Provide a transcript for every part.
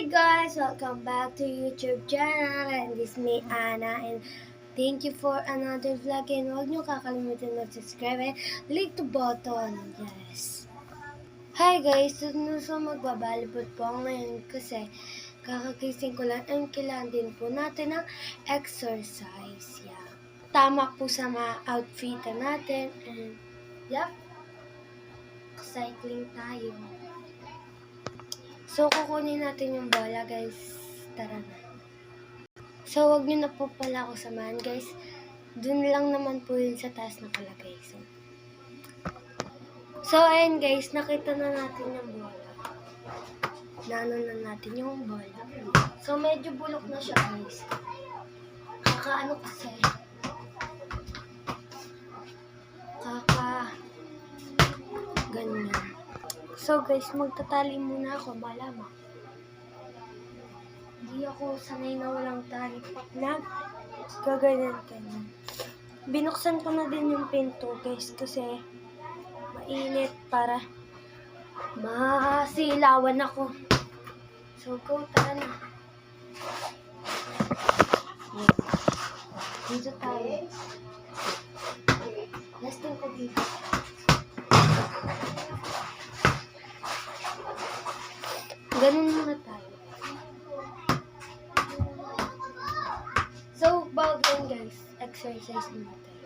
Hey guys, welcome back to YouTube channel, and this is me Anna, and thank you for another vlog, and huwag nyo kakalimutan mag-subscribe and click the button. Yes. Hi guys, so magbabalibot po ako ngayon kasi kakagising ko lang and kailangan din po natin ng exercise. Yeah. Tama po sa mga outfit natin, and yep, cycling tayo. So, kukunin natin yung bola, guys. Tara na. So, wag nyo na po pala ako samahan, guys. Dun lang naman po yun sa taas nakalagay. So, ayun, guys. Nakita na natin yung bola. Naano na natin yung bola. So, medyo bulok na siya, guys. Kakaano kasi. Ganyan. So guys, magtatali muna ako, malamang. Hindi ako sanay na walang tali. Gaganyan. Binuksan ko na din yung pinto guys kasi mainit para masilawan ako. So go, tara na. Dito tayo. Nesting ko dito. Ganun muna tayo. So, bago yan guys, exercise muna tayo.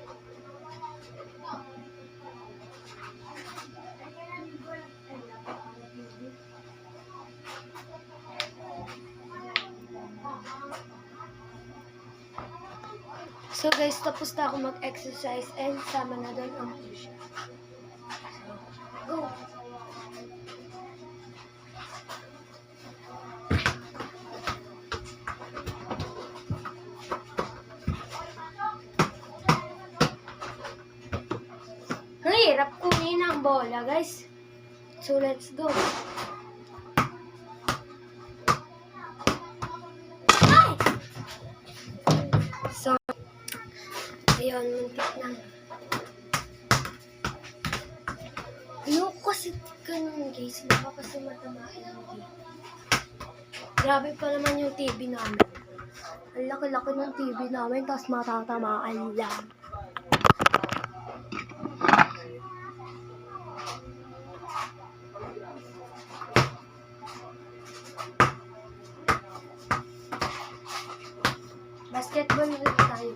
So guys, tapos na ako mag-exercise and sama na doon ang push-up. So, go! Hirap kunin ang bola, guys. So, let's go. Ay! So, ayun, muntik na. Ayoko kasi ganun, guys. Baka kasi matamaan yung TV. Grabe pa naman yung TV namin. Ang laki-laki ng TV namin, tapos matatamaan lang. Basketball ulit tayo.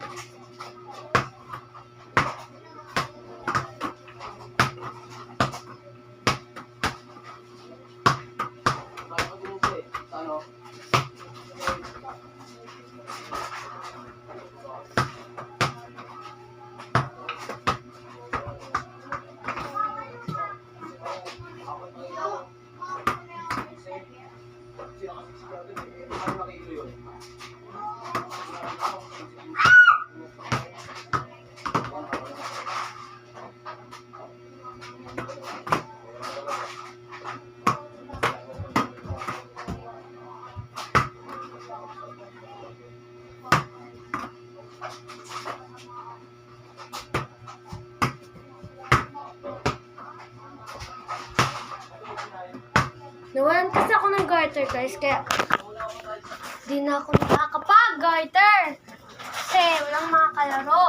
Nawalan kasi ako ng garter guys, kaya di na ako nakakapag-garter kasi walang mga kalaro.